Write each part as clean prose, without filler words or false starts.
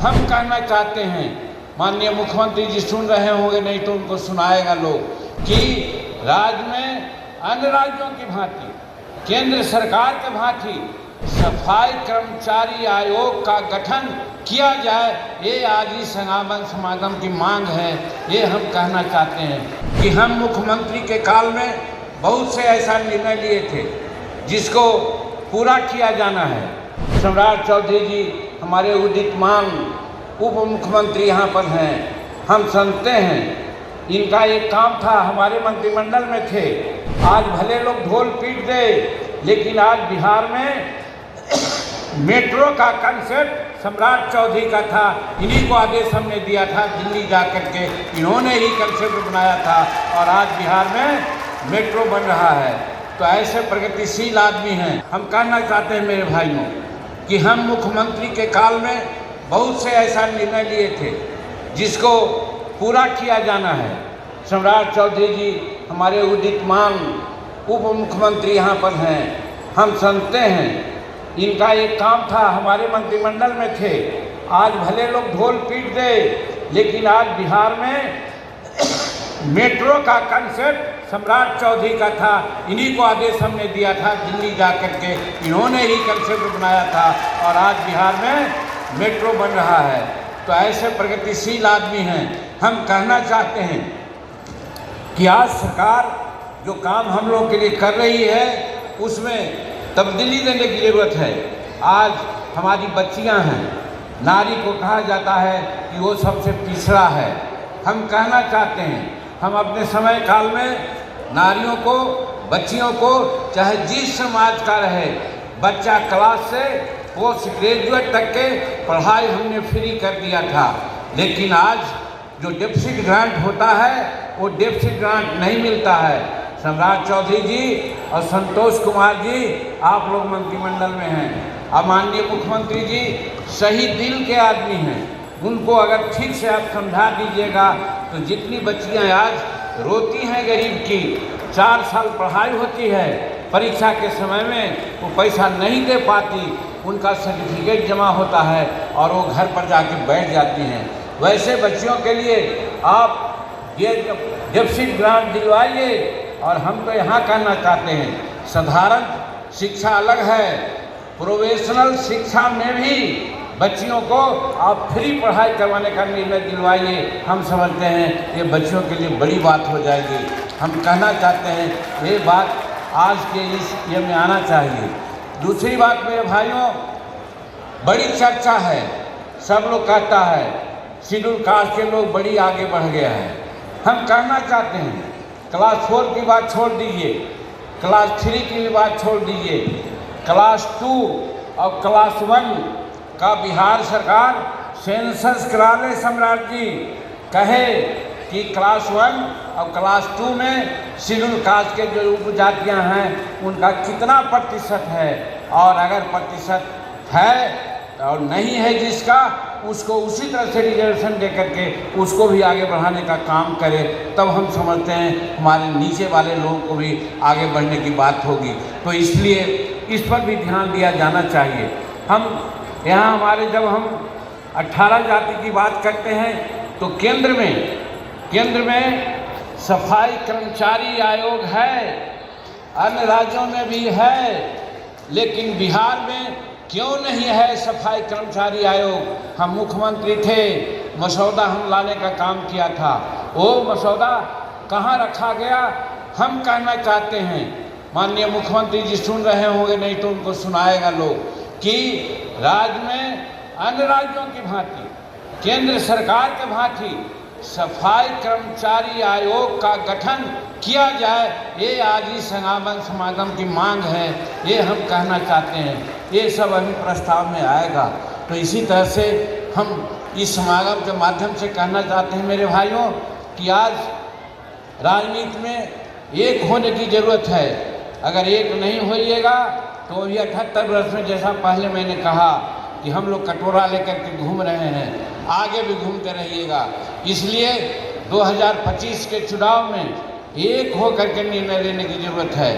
हम कहना चाहते हैं, माननीय मुख्यमंत्री जी सुन रहे होंगे, नहीं तो उनको सुनाएगा लोग, कि राज्य में अन्य राज्यों की भांति, केंद्र सरकार के भांति सफाई कर्मचारी आयोग का गठन किया जाए। ये आज ही समागम की मांग है। ये हम कहना चाहते हैं कि हम मुख्यमंत्री के काल में बहुत से ऐसा निर्णय लिए थे जिसको पूरा किया जाना है। सम्राट चौधरी जी हमारे उदितमान उप मुख्यमंत्री यहाँ पर हैं, हम समझते हैं इनका एक काम था, हमारे मंत्रिमंडल में थे। आज भले लोग ढोल पीट दे, लेकिन आज बिहार में मेट्रो का कंसेप्ट सम्राट चौधरी का था। इन्हीं को आदेश हमने दिया था, दिल्ली जा कर के इन्होंने ही कंसेप्ट बनाया था और आज बिहार में मेट्रो बन रहा है। तो ऐसे प्रगतिशील आदमी हैं। हम कहना चाहते हैं मेरे भाइयों कि हम मुख्यमंत्री के काल में बहुत से ऐसा निर्णय लिए थे जिसको पूरा किया जाना है। सम्राट चौधरी जी हमारे उदितमान उप मुख्यमंत्री यहाँ पर हैं, हम समझते हैं इनका एक काम था, हमारे मंत्रिमंडल में थे। आज भले लोग ढोल पीट दे, लेकिन आज बिहार में मेट्रो का कंसेप्ट सम्राट चौधरी का था। इन्हीं को आदेश हमने दिया था, दिल्ली जा कर के इन्होंने ही कंसेप्ट बनाया था और आज बिहार में मेट्रो बन रहा है। तो ऐसे प्रगतिशील आदमी हैं। हम कहना चाहते हैं कि आज सरकार जो काम हम लोग के लिए कर रही है उसमें तब्दीली देने की ज़रूरत है। आज हमारी बच्चियां हैं, नारी को कहा जाता है कि वो सबसे पिछड़ा है। हम कहना चाहते हैं हम अपने समय काल में नारियों को, बच्चियों को, चाहे जिस समाज का रहे, बच्चा क्लास से पोस्ट ग्रेजुएट तक के पढ़ाई हमने फ्री कर दिया था। लेकिन आज जो डेफिसिट ग्रांट होता है वो डेफिसिट ग्रांट नहीं मिलता है। सम्राट चौधरी जी और संतोष कुमार जी आप लोग मंत्रिमंडल में हैं। अब माननीय मुख्यमंत्री जी सही दिल के आदमी हैं, उनको अगर ठीक से आप समझा दीजिएगा तो जितनी बच्चियां आज रोती हैं गरीब की, 4 साल पढ़ाई होती है, परीक्षा के समय में वो पैसा नहीं दे पाती, उनका सर्टिफिकेट जमा होता है और वो घर पर जाके बैठ जाती हैं। वैसे बच्चियों के लिए आप ये डेफिसिट ग्रांट दिलवाइए। और हम तो यहाँ कहना चाहते हैं साधारण शिक्षा अलग है, प्रोफेशनल शिक्षा में भी बच्चियों को आप फ्री पढ़ाई करवाने का निर्णय दिलवाइए। हम समझते हैं ये बच्चियों के लिए बड़ी बात हो जाएगी। हम कहना चाहते हैं ये बात आज के इस ये में आना चाहिए। दूसरी बात मेरे भाइयों, बड़ी चर्चा है, सब लोग कहता है शेड्यूल कास्ट के लोग बड़ी आगे बढ़ गया है। हम कहना चाहते हैं क्लास 4 की बात छोड़ दीजिए, क्लास 3 की भी बात छोड़ दीजिए, क्लास 2 और क्लास 1 का बिहार सरकार सेंसस करा ले। सम्राट जी कहे कि क्लास 1 और क्लास 2 में शेड्यूल कास्ट के जो उपजातियाँ हैं उनका कितना प्रतिशत है, और अगर प्रतिशत है और नहीं है जिसका, उसको उसी तरह से रिजर्वेशन दे करके उसको भी आगे बढ़ाने का काम करे। तब हम समझते हैं हमारे नीचे वाले लोगों को भी आगे बढ़ने की बात होगी। तो इसलिए इस पर भी ध्यान दिया जाना चाहिए। हम यहाँ हमारे जब हम 18 जाति की बात करते हैं तो केंद्र में सफाई कर्मचारी आयोग है, अन्य राज्यों में भी है, लेकिन बिहार में क्यों नहीं है सफाई कर्मचारी आयोग? हम मुख्यमंत्री थे, मसौदा हम लाने का काम किया था, वो मसौदा कहाँ रखा गया? हम कहना चाहते हैं, माननीय मुख्यमंत्री जी सुन रहे होंगे, नहीं तो उनको सुनाएगा लोग, कि राज्य में अन्य राज्यों की भांति, केंद्र सरकार के भांति सफाई कर्मचारी आयोग का गठन किया जाए। ये आज ही समागम की मांग है। ये हम कहना चाहते हैं। ये सब अभी प्रस्ताव में आएगा। तो इसी तरह से हम इस समागम के माध्यम से कहना चाहते हैं मेरे भाइयों कि आज राजनीति में एक होने की ज़रूरत है। अगर एक नहीं होइएगा तो अभी 78 वर्ष में, जैसा पहले मैंने कहा कि हम लोग कटोरा लेकर के घूम रहे हैं, आगे भी घूमते रहिएगा। इसलिए 2025 के चुनाव में एक हो करके निर्णय लेने की ज़रूरत है।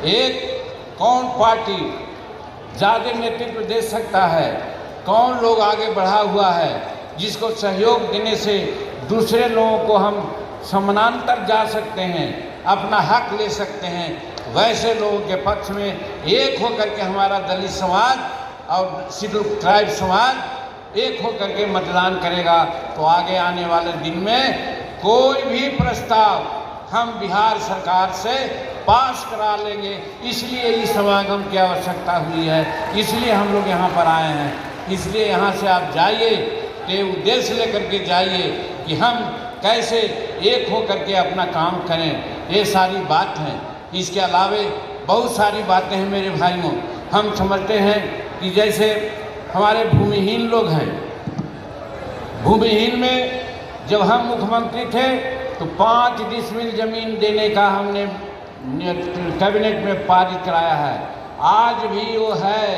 एक कौन पार्टी ज़्यादा नेतृत्व दे सकता है, कौन लोग आगे बढ़ा हुआ है, जिसको सहयोग देने से दूसरे लोगों को हम समानांतर जा सकते हैं, अपना हक ले सकते हैं, वैसे लोगों के पक्ष में एक होकर के हमारा दलित समाज और शेड्यूल ट्राइब समाज एक होकर के मतदान करेगा तो आगे आने वाले दिन में कोई भी प्रस्ताव हम बिहार सरकार से पास करा लेंगे। इसलिए इस समागम की आवश्यकता हुई है, इसलिए हम लोग यहाँ पर आए हैं। इसलिए यहाँ से आप जाइए तो उद्देश्य लेकर के जाइए कि हम कैसे एक होकर के अपना काम करें, ये सारी बात है। इसके अलावे बहुत सारी बातें हैं मेरे भाइयों। हम समझते हैं कि जैसे हमारे भूमिहीन लोग हैं, भूमिहीन में जब हम मुख्यमंत्री थे तो 5 डिसमिल ज़मीन देने का हमने कैबिनेट में पारित कराया है। आज भी वो है।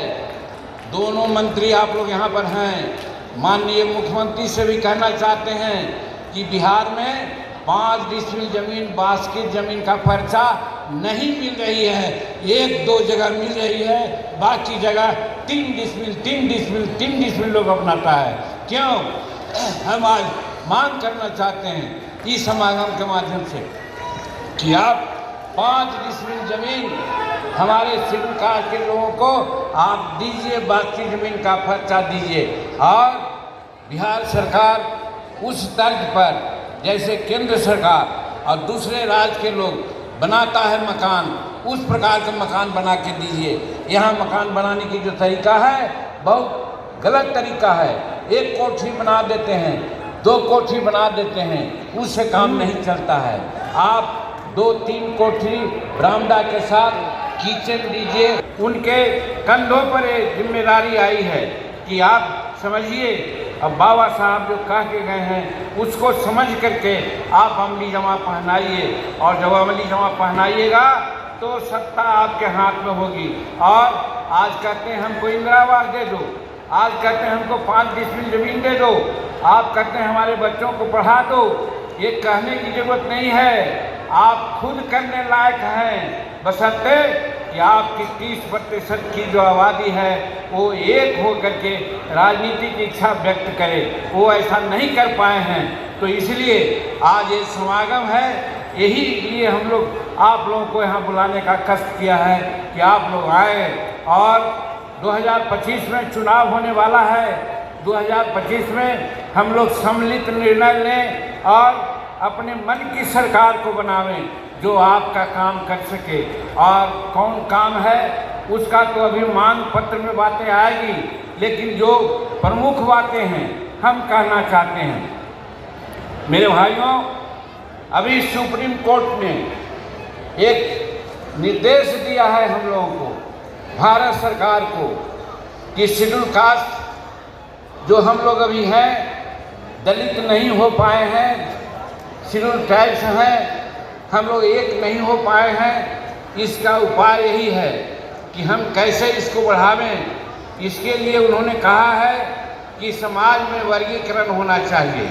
दोनों मंत्री आप लोग यहाँ पर हैं, माननीय मुख्यमंत्री से भी कहना चाहते हैं कि बिहार में 5 डिसमिल ज़मीन बास्केट ज़मीन का पर्चा नहीं मिल रही है। 1-2 जगह मिल रही है, बाकी जगह 3 डिसमिल लोग अपनाता है। क्यों? हम आज मांग करना चाहते हैं इस समागम के माध्यम से कि आप 5 डिसमिल ज़मीन हमारे शेड्यूल कास्ट के लोगों को आप दीजिए, बाकी ज़मीन का पर्चा दीजिए। और बिहार सरकार उस तर्ज पर जैसे केंद्र सरकार और दूसरे राज्य के लोग बनाता है मकान, उस प्रकार का मकान बना के दीजिए। यहाँ मकान बनाने की जो तरीका है बहुत गलत तरीका है। 1 कोठी बना देते हैं, 2 कोठी बना देते हैं, उससे काम नहीं चलता है। आप 2-3 कोठी बरामदा के साथ किचन दीजिए। उनके कंधों पर ये जिम्मेदारी आई है कि आप समझिए, अब बाबा साहब जो कह के गए हैं उसको समझ करके आप अमली जमा पहनाइए। और जब अमली जमा पहनाइएगा तो सत्ता आपके हाथ में होगी। और आज कहते हैं हमको इंदिरा आवास दे दो, आज कहते हैं हमको 5 डिसमिल ज़मीन दे दो, आप कहते हैं हमारे बच्चों को पढ़ा दो। ये कहने की ज़रूरत नहीं है, आप खुद करने लायक हैं, बशर्ते कि आपकी 30% की जो आबादी है वो एक हो करके राजनीति की इच्छा व्यक्त करे। वो ऐसा नहीं कर पाए हैं, तो इसलिए आज ये समागम है। यही लिए हम लोग आप लोगों को यहाँ बुलाने का कष्ट किया है कि आप लोग आए। और 2025 में चुनाव होने वाला है। 2025 में हम लोग सम्मिलित निर्णय लें और अपने मन की सरकार को बनावें जो आपका काम कर सके। और कौन काम है उसका तो अभी मांग पत्र में बातें आएगी, लेकिन जो प्रमुख बातें हैं हम कहना चाहते हैं। मेरे भाइयों, अभी सुप्रीम कोर्ट ने एक निर्देश दिया है हम लोगों को, भारत सरकार को, कि शेड्यूल कास्ट जो हम लोग अभी हैं, दलित नहीं हो पाए हैं, शेड्यूल ट्राइब्स हैं, हम लोग एक नहीं हो पाए हैं। इसका उपाय यही है कि हम कैसे इसको बढ़ावें। इसके लिए उन्होंने कहा है कि समाज में वर्गीकरण होना चाहिए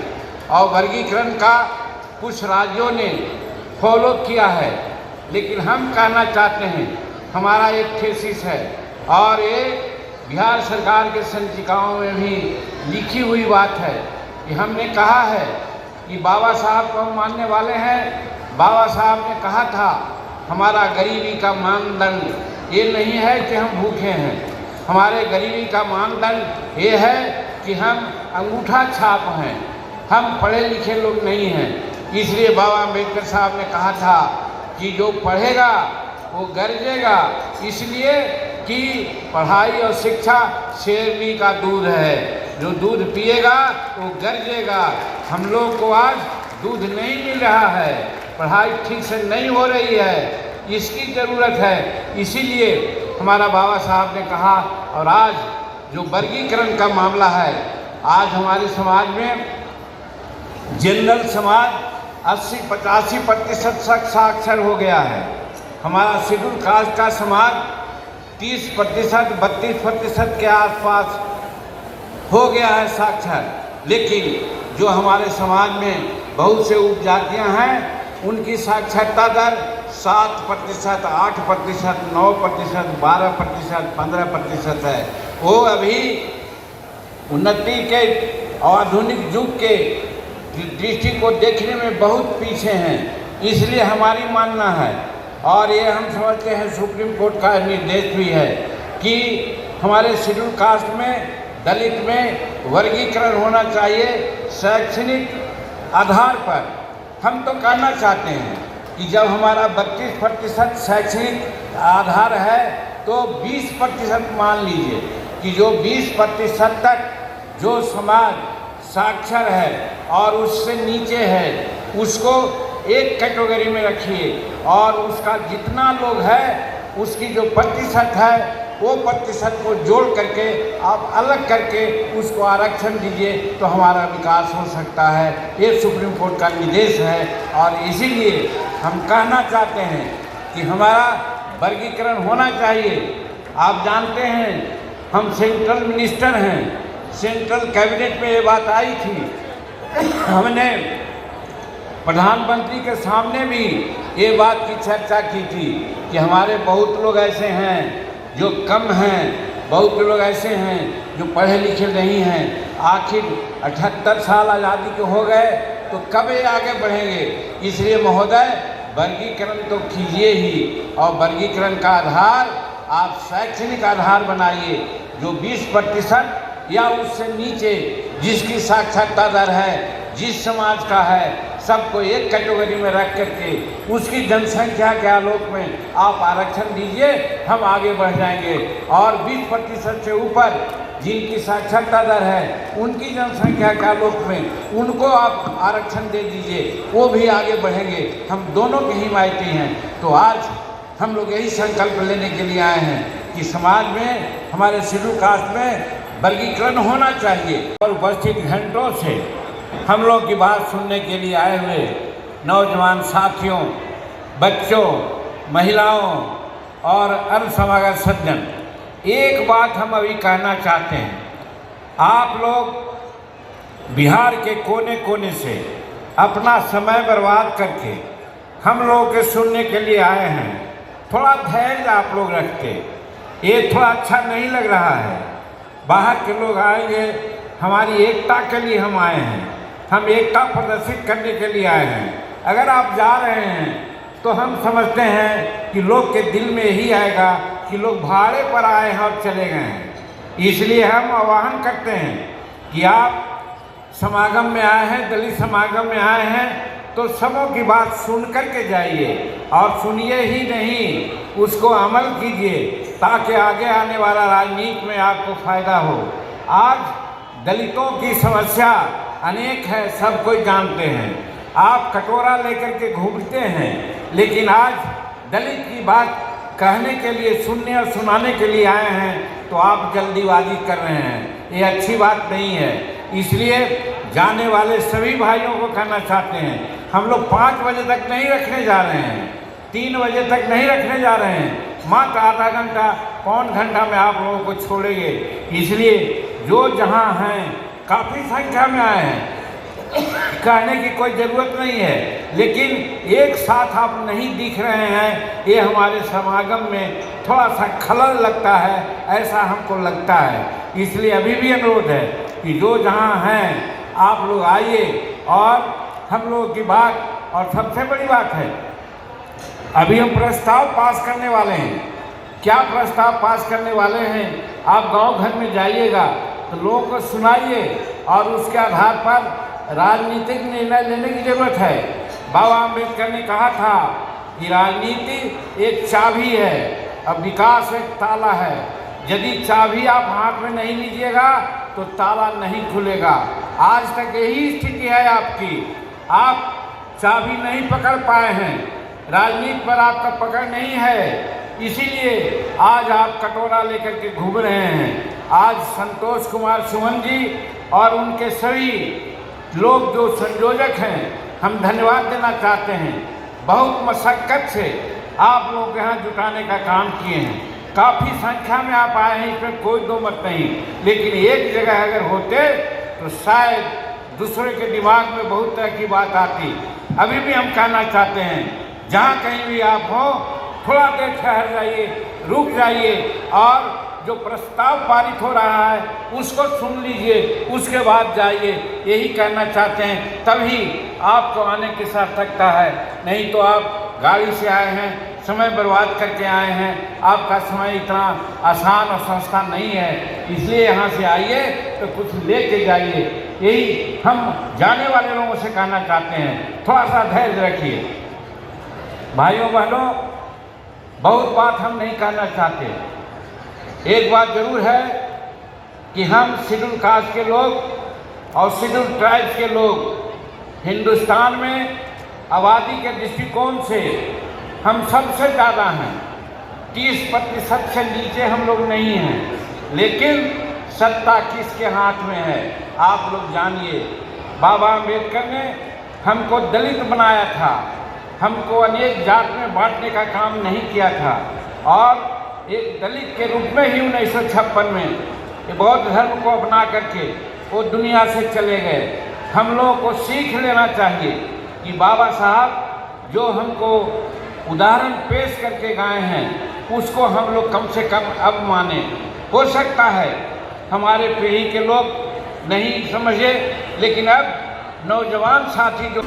और वर्गीकरण का कुछ राज्यों ने फॉलो किया है, लेकिन हम कहना चाहते हैं, हमारा एक थीसिस है और ये बिहार सरकार के संचिकाओं में भी लिखी हुई बात है कि हमने कहा है कि बाबा साहब को हम मानने वाले हैं। बाबा साहब ने कहा था हमारा गरीबी का मानदंड ये नहीं है कि हम भूखे हैं, हमारे गरीबी का मानदंड ये है कि हम अंगूठा छाप हैं, हम पढ़े लिखे लोग नहीं हैं। इसलिए बाबा अम्बेडकर साहब ने कहा था कि जो पढ़ेगा वो गरजेगा, इसलिए कि पढ़ाई और शिक्षा शेरनी का दूध है, जो दूध पिएगा वो गरजेगा। हम लोग को आज दूध नहीं मिल रहा है, पढ़ाई ठीक से नहीं हो रही है, इसकी ज़रूरत है। इसीलिए हमारा बाबा साहब ने कहा। और आज जो वर्गीकरण का मामला है, आज हमारे समाज में जनरल समाज 80-85% साक्षर हो गया है। हमारा शेड्यूल कास्ट का समाज 30%, 32% के आसपास हो गया है साक्षर। लेकिन जो हमारे समाज में बहुत से उपजातियाँ हैं, उनकी साक्षरता दर 7%, 8%, 9%, 12%, 15% है। वो अभी उन्नति के और आधुनिक युग के दृष्टि को देखने में बहुत पीछे हैं। इसलिए हमारी मानना है, और ये हम समझते हैं सुप्रीम कोर्ट का निर्देश भी है, कि हमारे शेड्यूल कास्ट में, दलित में वर्गीकरण होना चाहिए शैक्षणिक आधार पर। हम तो कहना चाहते हैं कि जब हमारा 32% शैक्षणिक आधार है तो 20% मान लीजिए कि जो 20% तक जो समाज साक्षर है और उससे नीचे है उसको एक कैटेगरी में रखिए, और उसका जितना लोग है उसकी जो प्रतिशत है वो प्रतिशत को जोड़ करके आप अलग करके उसको आरक्षण दीजिए तो हमारा विकास हो सकता है। ये सुप्रीम कोर्ट का निर्देश है, और इसीलिए हम कहना चाहते हैं कि हमारा वर्गीकरण होना चाहिए। आप जानते हैं हम सेंट्रल मिनिस्टर हैं, सेंट्रल कैबिनेट में ये बात आई थी, हमने प्रधानमंत्री के सामने भी ये बात की चर्चा की थी कि हमारे बहुत लोग ऐसे हैं जो कम हैं, बहुत लोग ऐसे हैं जो पढ़े लिखे नहीं हैं। आखिर 78 साल आज़ादी के हो गए तो कब ये आगे बढ़ेंगे। इसलिए महोदय वर्गीकरण तो कीजिए ही, और वर्गीकरण का आधार आप शैक्षणिक आधार बनाइए, जो 20% या उससे नीचे जिसकी साक्षरता दर है, जिस समाज का है, सबको एक कैटेगरी में रख करके उसकी जनसंख्या के आलोक में आप आरक्षण दीजिए, हम आगे बढ़ जाएंगे। और 20% से ऊपर जिनकी साक्षरता दर है उनकी जनसंख्या के आलोक में उनको आप आरक्षण दे दीजिए, वो भी आगे बढ़ेंगे। हम दोनों के हिमायती हैं। तो आज हम लोग यही संकल्प लेने के लिए आए हैं कि समाज में, हमारे शेड्यूल कास्ट में वर्गीकरण होना चाहिए। और उपस्थित घंटों से हम लोग की बात सुनने के लिए आए हुए नौजवान साथियों, बच्चों, महिलाओं और अल्पसमागत सज्जन, एक बात हम अभी कहना चाहते हैं। आप लोग बिहार के कोने कोने से अपना समय बर्बाद करके हम लोगों के सुनने के लिए आए हैं। थोड़ा धैर्य आप लोग रखते, ये थोड़ा अच्छा नहीं लग रहा है। बाहर के लोग आएंगे, हमारी एकता के लिए हम आए हैं, हम एकता प्रदर्शित करने के लिए आए हैं। अगर आप जा रहे हैं तो हम समझते हैं कि लोग के दिल में यही आएगा कि लोग भाड़े पर आए हैं और चले गए हैं। इसलिए हम आह्वान करते हैं कि आप समागम में आए हैं, दलित समागम में आए हैं, तो सबों की बात सुन कर के जाइए, और सुनिए ही नहीं, उसको अमल कीजिए, ताकि आगे आने वाला राजनीति में आपको फायदा हो। आज दलितों की समस्या अनेक है, सब कोई जानते हैं। आप कटोरा लेकर के घूमते हैं, लेकिन आज दलित की बात कहने के लिए, सुनने और सुनाने के लिए आए हैं तो आप जल्दीबाजी कर रहे हैं। ये अच्छी बात नहीं है। इसलिए जाने वाले सभी भाइयों को कहना चाहते हैं, हम लोग 5 बजे तक नहीं रखने जा रहे हैं, 3 बजे तक नहीं रखने जा रहे हैं, मात्र आधा घंटा, पौन घंटा में आप लोगों को छोड़ेंगे। इसलिए जो जहां हैं, काफ़ी संख्या में आए हैं, कहने की कोई ज़रूरत नहीं है, लेकिन एक साथ आप नहीं दिख रहे हैं, ये हमारे समागम में थोड़ा सा खलल लगता है, ऐसा हमको लगता है। इसलिए अभी भी अनुरोध है कि जो जहां हैं आप लोग आइए, और हम लोगों की बात, और सबसे बड़ी बात है, अभी हम प्रस्ताव पास करने वाले हैं। क्या प्रस्ताव पास करने वाले हैं? आप गांव घर में जाइएगा तो लोगों को सुनाइए, और उसके आधार पर राजनीतिक निर्णय लेने की जरूरत है। बाबा अम्बेडकर ने कहा था कि राजनीति एक चाबी है, अब विकास एक ताला है। यदि चाबी आप हाथ में नहीं लीजिएगा तो ताला नहीं खुलेगा। आज तक यही स्थिति है आपकी, आप चाबी नहीं पकड़ पाए हैं, राजनीति पर आपका पकड़ नहीं है, इसीलिए आज आप कटोरा लेकर के घूम रहे हैं। आज संतोष कुमार सुमन जी और उनके सभी लोग जो संयोजक हैं, हम धन्यवाद देना चाहते हैं। बहुत मशक्क़त से आप लोग यहाँ जुटाने का काम किए हैं, काफ़ी संख्या में आप आए हैं, इसमें कोई दो मत नहीं, लेकिन एक जगह अगर होते तो शायद दूसरे के दिमाग में बहुत तरह की बात आती। अभी भी हम कहना चाहते हैं, जहाँ कहीं भी आप हो, थोड़ा देर ठहर जाइए, रुक जाइए, और जो प्रस्ताव पारित हो रहा है उसको सुन लीजिए, उसके बाद जाइए, यही कहना चाहते हैं। तभी आपको आने की सार्थकता है, नहीं तो आप गाड़ी से आए हैं, समय बर्बाद करके आए हैं, आपका समय इतना आसान और सस्ता नहीं है, इसलिए यहाँ से आइए तो कुछ लेके जाइए, यही हम जाने वाले लोगों से कहना चाहते हैं। थोड़ा सा धैर्य रखिए भाइयों बहनों, बहुत बात हम नहीं कहना चाहते। एक बात जरूर है कि हम शेड्यूल कास्ट के लोग और शेड्यूल ट्राइब्स के लोग हिंदुस्तान में आबादी के दृष्टिकोण से हम सबसे ज़्यादा हैं, 30% से नीचे हम लोग नहीं हैं। लेकिन सत्ता किसके हाथ में है आप लोग जानिए। बाबा अम्बेडकर ने हमको दलित बनाया था, हमको अनेक जात में बांटने का काम नहीं किया था, और एक दलित के रूप में ही 1956 में बौद्ध धर्म को अपना करके वो दुनिया से चले गए। हम लोगों को सीख लेना चाहिए कि बाबा साहब जो हमको उदाहरण पेश करके गए हैं उसको हम लोग कम से कम अब माने। हो सकता है हमारे पीढ़ी के लोग नहीं समझे, लेकिन अब नौजवान साथी जो